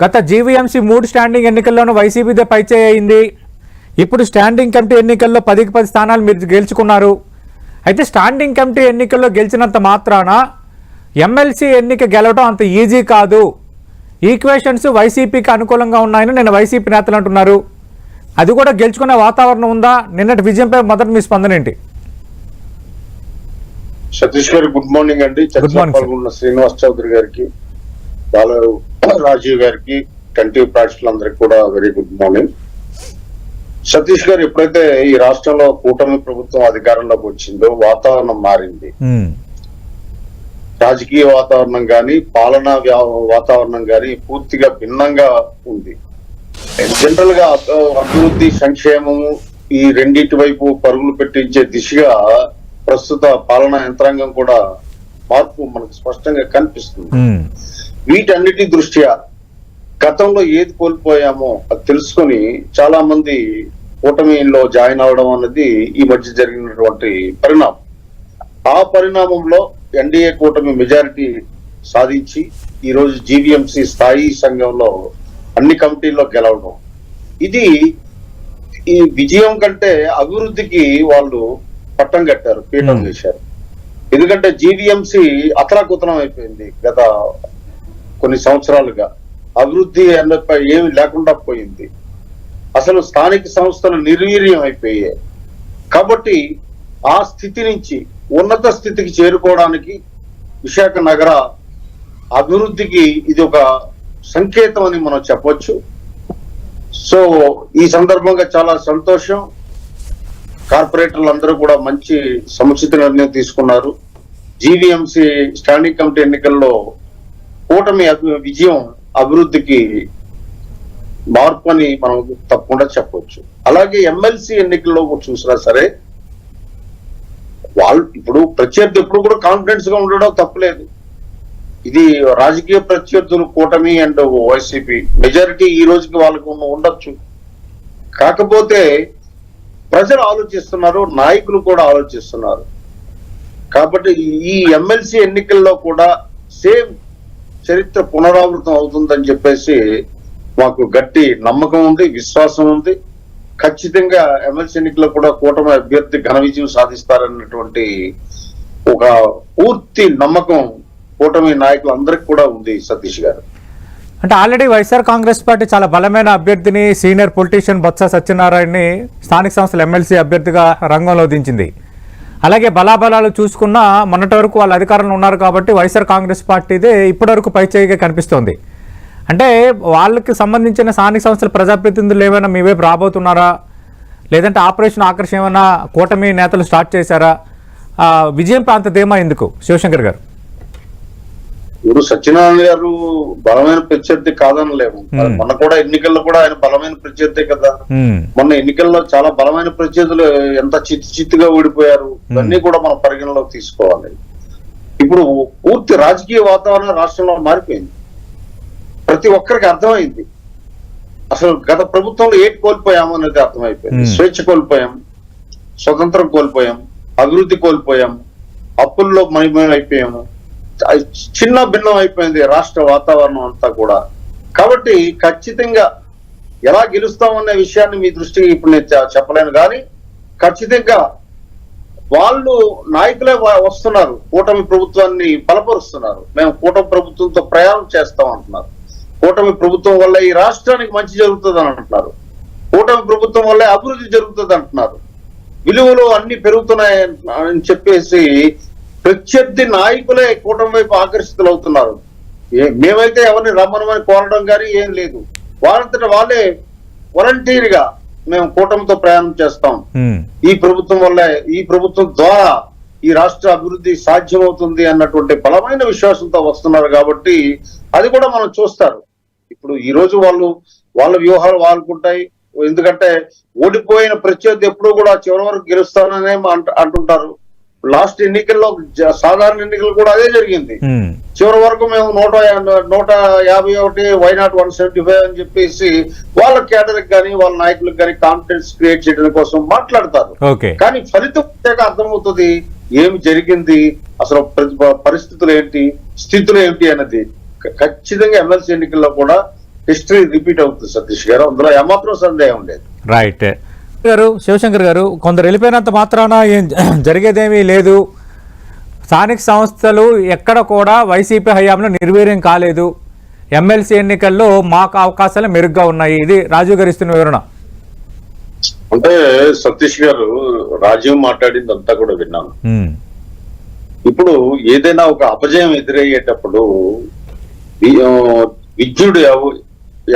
గత GVMC 3 standing ఎన్నికల్లోనూ వైసీపీదే పైచేయి అయింది. ఇప్పుడు స్టాండింగ్ కమిటీ ఎన్నికల్లో 10కి 10 స్థానాలు మీరు గెలుచుకున్నారు. అయితే స్టాండింగ్ కమిటీ ఎన్నికల్లో గెలిచినంత మాత్రాన ఎమ్మెల్సీ ఎన్నిక గెలవడం అంత ఈజీ కాదు. ఈక్వేషన్స్ వైసీపీకి అనుకూలంగా ఉన్నాయని నిన్న వైసీపీ నేతలు అంటున్నారు. అది కూడా గెలుచుకునే వాతావరణం ఉందా? నిన్నటి విజయంపై మొదటి మీ స్పందన ఏంటి? సతీష్ గారు గుడ్ మార్నింగ్ అండి. చర్చలో శ్రీనివాస్ చౌదరి గారికి, రాజీవ్ గారికి, కంటి ప్రేక్షకులందరికీ కూడా వెరీ గుడ్ మార్నింగ్. సతీష్ గారు, ఎప్పుడైతే ఈ రాష్ట్రంలో కూటమి ప్రభుత్వం అధికారంలోకి వచ్చిందో వాతావరణం మారింది. రాజకీయ వాతావరణం గాని, పాలనా వాతావరణం గాని పూర్తిగా భిన్నంగా ఉంది. జనరల్ గా అభివృద్ధి, సంక్షేమము ఈ రెండింటి వైపు పరుగులు పెట్టించే దిశగా ప్రస్తుత పాలనా యంత్రాంగం కూడా మార్పు మనకు స్పష్టంగా కనిపిస్తుంది. వీటన్నిటి దృష్ట్యా గతంలో ఏది కోల్పోయామో అది తెలుసుకొని చాలా మంది కూటమిలో జాయిన్ అవడం అన్నది ఈ మధ్య జరిగినటువంటి పరిణామం. ఆ పరిణామంలో ఎన్డీఏ కూటమి మెజారిటీ సాధించి ఈ రోజు జీవీఎంసీ స్థాయి సంఘంలో అన్ని కమిటీల్లో గెలవడం, ఇది ఈ విజయం కంటే అభివృద్ధికి వాళ్ళు పట్టం కట్టారు, పీఠం వేశారు. ఎందుకంటే జీవీఎంసీ అతలాకుతలం అయిపోయింది. గత కొన్ని సంవత్సరాలుగా అభివృద్ధి అన్నపై ఏమి లేకుండా పోయింది. అసలు స్థానిక సంస్థలు నిర్వీర్యం అయిపోయాయి. కాబట్టి ఆ స్థితి నుంచి ఉన్నత స్థితికి చేరుకోవడానికి విశాఖ నగర అభివృద్ధికి ఇది ఒక సంకేతం అని మనం చెప్పొచ్చు. సో ఈ సందర్భంగా చాలా సంతోషం. కార్పొరేటర్లు అందరూ కూడా మంచి సముచిత నిర్ణయం తీసుకున్నారు. జీవీఎంసీ స్టాండింగ్ కమిటీ ఎన్నికల్లో కూటమి విజయం అభివృద్ధికి మార్పు అని మనం తప్పకుండా చెప్పవచ్చు. అలాగే ఎమ్మెల్సీ ఎన్నికల్లో చూసినా సరే వాళ్ళు ఇప్పుడు ప్రత్యర్థి ఎప్పుడు కూడా కాన్ఫిడెన్స్ గా ఉండడం తప్పలేదు. ఇది రాజకీయ ప్రత్యర్థులు కూటమి అండ్ వైసీపీ మెజారిటీ ఈ రోజుకి వాళ్ళకు ఉండొచ్చు. కాకపోతే ప్రజలు ఆలోచిస్తున్నారు, నాయకులు కూడా ఆలోచిస్తున్నారు. కాబట్టి ఈ ఎమ్మెల్సీ ఎన్నికల్లో కూడా సేమ్ చరిత్ర పునరావృతం అవుతుందని చెప్పేసి మాకు గట్టి నమ్మకం ఉంది, విశ్వాసం ఉంది. ఖచ్చితంగా ఎమ్మెల్సీ ఎన్నికల్లో కూడా కూటమి అభ్యర్థి ఘన విజయం సాధిస్తారన్నటువంటి ఒక పూర్తి నమ్మకం కూటమి నాయకులందరికీ కూడా ఉంది. సతీష్ గారు, అంటే ఆల్రెడీ వైఎస్ఆర్ కాంగ్రెస్ పార్టీ చాలా బలమైన అభ్యర్థిని, సీనియర్ పొలిటీషియన్ బొత్స సత్యనారాయణని స్థానిక సంస్థల ఎమ్మెల్సీ అభ్యర్థిగా రంగంలో దించింది. అలాగే బలాబలాలు చూసుకున్నా మొన్నటి వరకు వాళ్ళు అధికారంలో ఉన్నారు కాబట్టి వైఎస్ఆర్ కాంగ్రెస్ పార్టీదే ఇప్పటివరకు పైచేయిగా కనిపిస్తోంది. అంటే వాళ్ళకి సంబంధించిన స్థానిక సంస్థల ప్రజాప్రతినిధులు ఏమైనా మీ వైపు రాబోతున్నారా, లేదంటే ఆపరేషన్ ఆకర్షణ ఏమైనా కూటమి నేతలు స్టార్ట్ చేశారా? విజయం ప్రాంత ధీమా ఎందుకు శివశంకర్ గారు? ఇప్పుడు సత్యనారాయణ గారు బలమైన ప్రత్యర్థి కాదనలేము. మొన్న కూడా ఎన్నికల్లో కూడా ఆయన బలమైన ప్రత్యర్థి కదా. మొన్న ఎన్నికల్లో చాలా బలమైన ప్రత్యర్థులు ఎంత చిత్తుగా ఓడిపోయారు, ఇవన్నీ కూడా మనం పరిగణలోకి తీసుకోవాలి. ఇప్పుడు పూర్తి రాజకీయ వాతావరణం రాష్ట్రంలో మారిపోయింది. ప్రతి ఒక్కరికి అర్థమైంది అసలు గత ప్రభుత్వంలో ఏంటి కోల్పోయాము అనేది అర్థమైపోయింది. స్వేచ్ఛ కోల్పోయాం, స్వతంత్రం కోల్పోయాం, అభివృద్ధి కోల్పోయాం, అప్పుల్లో మహిమయం అయిపోయాము, చిన్న భిన్నం అయిపోయింది రాష్ట్ర వాతావరణం అంతా కూడా. కాబట్టి ఖచ్చితంగా ఎలా గెలుస్తామనే విషయాన్ని మీ దృష్టికి ఇప్పుడు నేను చెప్పలేను, కానీ ఖచ్చితంగా వాళ్ళు నాయకులే వస్తున్నారు, కూటమి ప్రభుత్వాన్ని బలపరుస్తున్నారు. మేము కూటమి ప్రభుత్వంతో ప్రయాణం చేస్తాం అంటున్నారు. కూటమి ప్రభుత్వం వల్ల ఈ రాష్ట్రానికి మంచి జరుగుతుంది అని అంటున్నారు. కూటమి ప్రభుత్వం వల్లే అభివృద్ధి జరుగుతుంది అంటున్నారు. విలువలు అన్ని పెరుగుతున్నాయి అని చెప్పేసి ప్రత్యర్థి నాయకులే కూటమి వైపు ఆకర్షితులు అవుతున్నారు. మేమైతే ఎవరిని రమ్మనమని కోరడం కానీ ఏం లేదు. వాళ్ళంతటా వాళ్ళే వాలంటీర్ గా మేము కూటమితో ప్రయాణం చేస్తాం, ఈ ప్రభుత్వం వల్ల, ఈ ప్రభుత్వం ద్వారా ఈ రాష్ట్ర అభివృద్ధి సాధ్యమవుతుంది అన్నటువంటి బలమైన విశ్వాసంతో వస్తున్నారు. కాబట్టి అది కూడా మనం చూస్తారు. ఇప్పుడు ఈ రోజు వాళ్ళ వ్యూహాలు వాళ్ళకుంటాయి. ఎందుకంటే ఓడిపోయిన ప్రత్యర్థి ఎప్పుడు కూడా చివరి వరకు గెలుస్తాననే అంటుంటారు. లాస్ట్ ఎన్నికల్లో, సాధారణ ఎన్నికలు కూడా అదే జరిగింది. చివరి వరకు మేము 151 వైనాట్ 175 అని చెప్పేసి వాళ్ళ కేడర్కి కానీ వాళ్ళ నాయకులకు కానీ కాన్ఫిడెన్స్ క్రియేట్ చేయడం కోసం మాట్లాడతారు. కానీ ఫలితం అర్థమవుతుంది ఏమి జరిగింది, అసలు పరిస్థితులు ఏంటి, స్థితులు ఏంటి అన్నది. ఖచ్చితంగా ఎమ్మెల్సీ ఎన్నికల్లో కూడా హిస్టరీ రిపీట్ అవుతుంది సతీష్ గారు, అందులో ఏమాత్రం సందేహం లేదు. రైట్ గారు, శివశంకర్ గారు, కొందరు వెళ్ళిపోయినంత మాత్రాన ఏం జరిగేదేమీ లేదు, స్థానిక సంస్థలు ఎక్కడ కూడా వైసీపీ హయాంలో నిర్వీర్యం కాలేదు, ఎమ్మెల్సీ ఎన్నికల్లో మాకు అవకాశాలు మెరుగ్గా ఉన్నాయి, ఇది రాజీవ్ గారు ఇస్తున్న వివరణ. అంటే సతీష్ గారు, రాజీవ్ మాట్లాడింది అంతా కూడా విన్నాను. ఇప్పుడు ఏదైనా ఒక అపజయం ఎదురయ్యేటప్పుడు విద్యుడు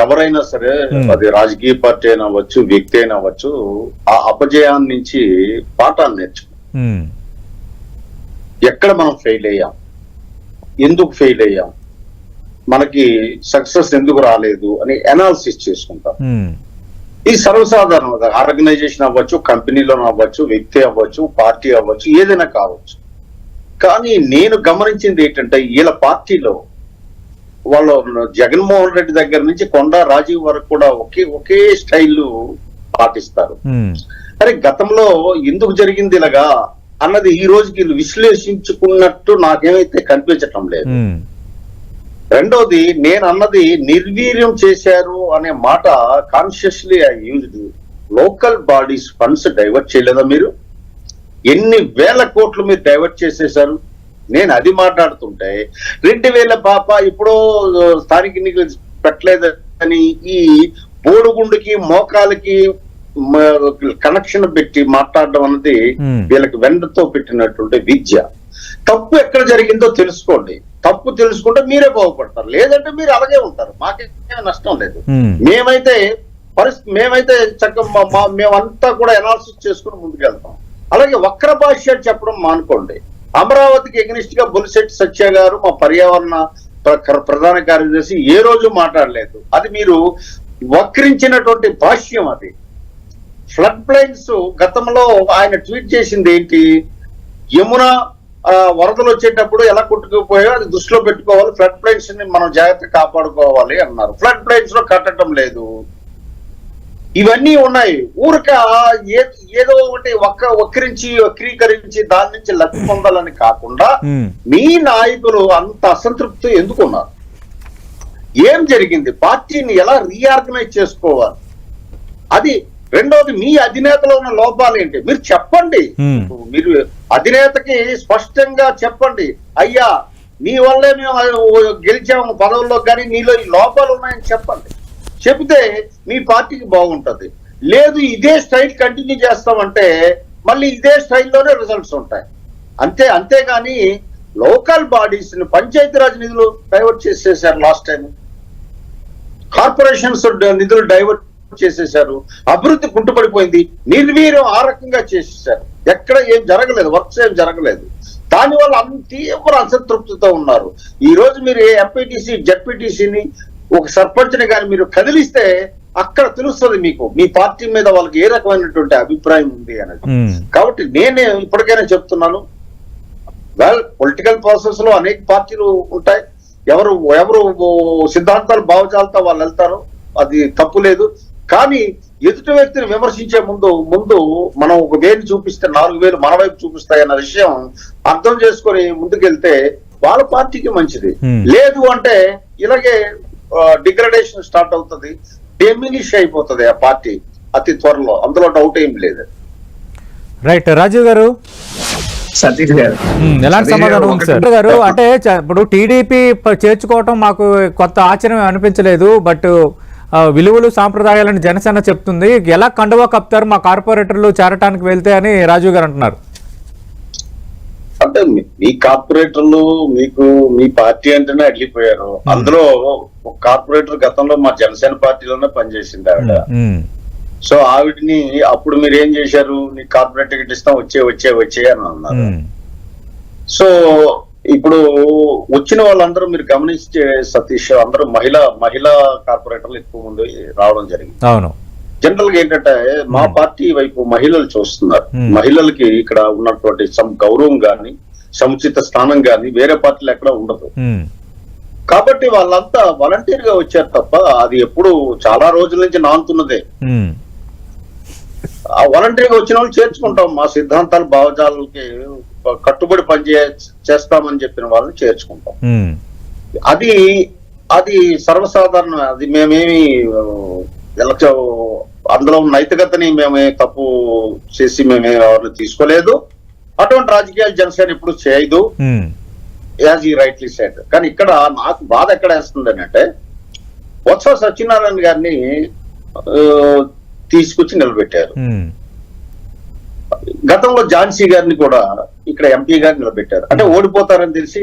ఎవరైనా సరే, అది రాజకీయ పార్టీ అయినా అవ్వచ్చు, వ్యక్తి అయినా అవ్వచ్చు, ఆ అపజయాన్ని నుంచి పాఠాన్ని నేర్చుకో. ఎక్కడ మనం ఫెయిల్ అయ్యాం, ఎందుకు ఫెయిల్ అయ్యాం, మనకి సక్సెస్ ఎందుకు రాలేదు అని అనాలిసిస్ చేసుకుంటాం. ఇది సర్వసాధారణం. ఆర్గనైజేషన్ అవ్వచ్చు, కంపెనీలో అవ్వచ్చు, వ్యక్తి అవ్వచ్చు, పార్టీ అవ్వచ్చు, ఏదైనా కావచ్చు. కానీ నేను గమనించింది ఏంటంటే, వీళ్ళ పార్టీలో వాళ్ళు జగన్మోహన్ రెడ్డి దగ్గర నుంచి కొండా రాజీవ్ వరకు కూడా ఒకే స్టైల్ పాటిస్తారు. అరే గతంలో ఎందుకు జరిగింది ఇలాగా అన్నది ఈ రోజుకి వీళ్ళు విశ్లేషించుకున్నట్టు నాకేమైతే కనిపించటం లేదు. రెండోది, నేను అన్నది నిర్వీర్యం చేశారు అనే మాట consciously I used. Local bodies funds divert చేయలేదా మీరు? ఎన్ని వేల కోట్లు మీరు డైవర్ట్ చేసేశారు. నేను అది మాట్లాడుతుంటే 2000 పాప ఇప్పుడు స్థానిక ఎన్నికలు పెట్టలేదని ఈ బోడుగుండుకి మోకాలకి కనెక్షన్ పెట్టి మాట్లాడడం అన్నది వీళ్ళకి వెండతో పెట్టినటువంటి విద్య. తప్పు ఎక్కడ జరిగిందో తెలుసుకోండి. తప్పు తెలుసుకుంటే మీరే బాగుపడతారు, లేదంటే మీరు అలాగే ఉంటారు. మాకేం నష్టం లేదు. మేమైతే చక్కగా మేమంతా కూడా అనాలిసిస్ చేసుకుని ముందుకెళ్తాం. అలాగే వక్ర భాష్యాలు చెప్పడం మానుకోండి. అమరావతికి ఎగ్నిస్ట్ గా బొలిశెట్టి సత్య గారు, మా పర్యావరణ ప్రధాన కార్యదర్శి, ఏ రోజు మాట్లాడలేదు. అది మీరు వక్రించినటువంటి భాష్యం. అది ఫ్లడ్ ప్లైన్స్ గతంలో ఆయన ట్వీట్ చేసింది ఏంటి, యమున వరదలు వచ్చేటప్పుడు ఎలా కొట్టుకుపోయో అది దృష్టిలో పెట్టుకోవాలి, ఫ్లడ్ ప్లైన్స్ ని మనం జాగ్రత్త కాపాడుకోవాలి అన్నారు. ఫ్లడ్ ప్లైన్స్ లో కట్టడం లేదు. ఇవన్నీ ఉన్నాయి. ఊరిక ఏదో ఒకటి వక్రీకరించి దాని నుంచి లబ్ధి పొందాలని కాకుండా మీ నాయకులు అంత అసంతృప్తి ఎందుకున్నారు? ఏం జరిగింది? పార్టీని ఎలా రీఆర్గనైజ్ చేసుకోవాలి? అది రెండోది, మీ అధినేతలో ఉన్న లోపాలు ఏంటి మీరు చెప్పండి. మీరు అధినేతకి స్పష్టంగా చెప్పండి, అయ్యా నీ వల్లే మేము గెలిచాము పదవుల్లో, కానీ నీలో ఈ లోపాలు ఉన్నాయని చెప్పండి. చెబితే మీ పార్టీకి బాగుంటది. లేదు ఇదే స్టైల్ కంటిన్యూ చేస్తామంటే మళ్ళీ ఇదే స్టైల్లోనే రిజల్ట్స్ ఉంటాయి. అంతేగాని లోకల్ బాడీస్ ని పంచాయతీరాజ్ నిధులు డైవర్ట్ చేసేసారు, లాస్ట్ టైం కార్పొరేషన్స్ నిధులు డైవర్ట్ చేసేశారు, అభివృద్ధి కుంటుపడిపోయింది, నిర్వీర్యం ఆ రకంగా చేసేసారు. ఎక్కడ ఏం జరగలేదు, వర్క్స్ ఏం జరగలేదు. దానివల్ల తీవ్ర అసంతృప్తితో ఉన్నారు. ఈ రోజు మీరు ఎంపీటీసీ జెడ్పీటీసీని ఒక సర్పంచ్ని కానీ మీరు కదిలిస్తే అక్కడ తెలుస్తుంది మీకు మీ పార్టీ మీద వాళ్ళకి ఏ రకమైనటువంటి అభిప్రాయం ఉంది అనేది. కాబట్టి నేనే ఇప్పటికైనా చెప్తున్నాను, పొలిటికల్ ప్రాసెస్ లో అనేక పార్టీలు ఉంటాయి. ఎవరు సిద్ధాంతాలు భావజాలతో వాళ్ళు వెళ్తారు, అది తప్పు లేదు. కానీ ఎదుటి వ్యక్తిని విమర్శించే ముందు మనం ఒక వేలు చూపిస్తే 4 వేలు మన వైపు చూపిస్తాయి అన్న విషయం అర్థం చేసుకొని ముందుకెళ్తే వాళ్ళ పార్టీకి మంచిది. లేదు అంటే ఇలాగే డిగ్రేడేషన్ స్టార్ట్ అవుతుంది, డిమినిష్ అయిపోతుంది ఆ పార్టీ అతి త్వరలో, అందులో డౌట్ ఏం లేదు. రైట్ రాజీవ్ గారు, సతీష్ గారు ఎలాంటి సమాధానం సార్ గారు? అంటే ఇప్పుడు టీడీపీ చేర్చుకోవటం మాకు కొత్త ఆశ్చర్యం అనిపించలేదు, బట్ విలువలు సాంప్రదాయాలను జనసేన చెప్తుంది, ఎలా కండువా కప్తారు మా కార్పొరేటర్లు చేరటానికి వెళ్తే అని రాజీవ్ గారు అంటున్నారు. అంటే మీ కార్పొరేటర్లు మీకు మీ పార్టీ అంటేనే అడ్లిపోయారు. అందులో ఒక కార్పొరేటర్ గతంలో మా జనసేన పార్టీలోనే పనిచేసింది ఆవిడ. సో ఆవిడని అప్పుడు మీరు ఏం చేశారు, నీ కార్పొరేట్ టికెట్ ఇస్తాం వచ్చే అని అన్నారు. సో ఇప్పుడు వచ్చిన వాళ్ళందరూ మీరు గమనించే సతీష్, అందరూ మహిళా కార్పొరేటర్లు ఎక్కువ మంది రావడం జరిగింది. అవును, జనరల్ గా ఏంటంటే మా పార్టీ వైపు మహిళలు చూస్తున్నారు. మహిళలకి ఇక్కడ ఉన్నటువంటి గౌరవం గాని సముచిత స్థానం గాని వేరే పార్టీలు ఎక్కడ ఉండదు. కాబట్టి వాళ్ళంతా వాలంటీర్ గా వచ్చారు తప్ప అది ఎప్పుడు చాలా రోజుల నుంచి నానుతున్నదే. ఆ వాలంటీర్ గా వచ్చిన వాళ్ళు చేర్చుకుంటాం, మా సిద్ధాంతాలు భావజాలకి కట్టుబడి చేస్తామని చెప్పిన వాళ్ళని చేర్చుకుంటాం. అది సర్వసాధారణ. అది మేమేమి అందులో ఉన్న నైతికతని మేమే తప్పు చేసి మేమే ఎవరిని తీసుకోలేదు. అటువంటి రాజకీయాలు జనసేన ఎప్పుడు చేయదు, యాజ్ ఈ రైట్లీ సెడ్. కానీ ఇక్కడ నాకు బాధ ఎక్కడ వేస్తుంది అంటే బొత్స సత్యనారాయణ గారిని తీసుకొచ్చి నిలబెట్టారు. గతంలో ఝాన్సీ గారిని కూడా ఇక్కడ ఎంపీ గారిని నిలబెట్టారు. అంటే ఓడిపోతారని తెలిసి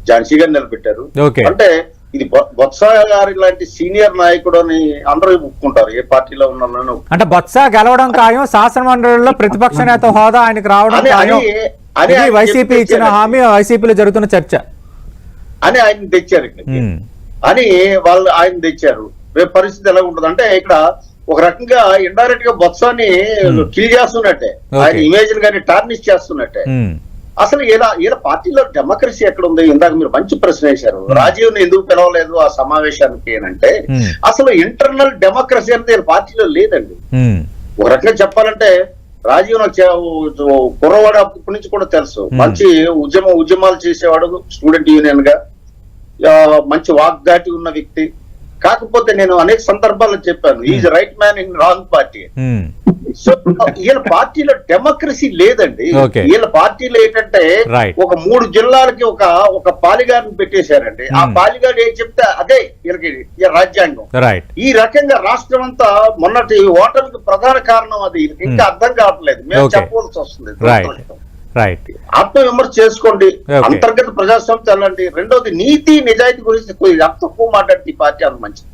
ఝాన్సీ గారిని నిలబెట్టారు. అంటే ఇది బొత్స గారి లాంటి సీనియర్ నాయకుడు అని అందరూ ఒప్పుకుంటారు, ఏ పార్టీలో ఉన్నారని. అంటే బొత్స గెలవడం ఖాయం, శాసన మండలిలో ప్రతిపక్ష నేత హోదా ఆయనకు రావడం ఖాయం. ఇది వైసీపీ ఇచ్చిన హామీ, వైసీపీలో జరుగుతున్న చర్చ అని ఆయన తెచ్చారు ఇక్కడ అని వాళ్ళు ఆయన తెచ్చారు. రేపు పరిస్థితి ఎలా ఉంటుంది అంటే ఇక్కడ ఒక రకంగా ఇండైరెక్ట్ గా బొత్సాన్ని కిల్ చేస్తున్నట్టే, ఆయన ఇమేజ్ కానీ టార్నిష్ చేస్తున్నట్టే. అసలు ఇలా పార్టీలో డెమోక్రసీ ఎక్కడ ఉంది? ఇందాక మీరు మంచి ప్రశ్న వేశారు, రాజీవ్ ని ఎందుకు పిలవలేదు ఆ సమావేశానికి అంటే అసలు ఇంటర్నల్ డెమోక్రసీ అనేది పార్టీలో లేదండి. ఒక రకంగా చెప్పాలంటే రాజీవ్ నాకు కుర్రవాడు అప్పటి నుంచి కూడా తెలుసు, మంచి ఉద్యమాలు చేసేవాడు, స్టూడెంట్ యూనియన్ గా మంచి వాగ్దాటి ఉన్న వ్యక్తి. కాకపోతే నేను అనేక సందర్భాల్లో చెప్పాను, is right man in wrong party. So వీళ్ళ పార్టీలో డెమోక్రసీ లేదండి. వీళ్ళ పార్టీలో ఏంటంటే ఒక 3 జిల్లాలకి ఒక పాలిగారిని పెట్టేశారండి. ఆ పాలిగారు ఏం చెప్తే అదే వీళ్ళకి రాజ్యాంగం. ఈ రకంగా రాష్ట్రం అంతా మొన్నటి ఓటమికి ప్రధాన కారణం అది. ఇంకా అర్థం కావట్లేదు, మేము చెప్పవలసి వస్తుంది. ఆత్మవిమర్శ చేసుకోండి, అంతర్గత ప్రజాస్వామ్యం తెల్లండి. రెండోది నీతి నిజాయితీ గురించి అంత తక్కువ మాట్లాడితే ఈ పార్టీ అంత మంచిది.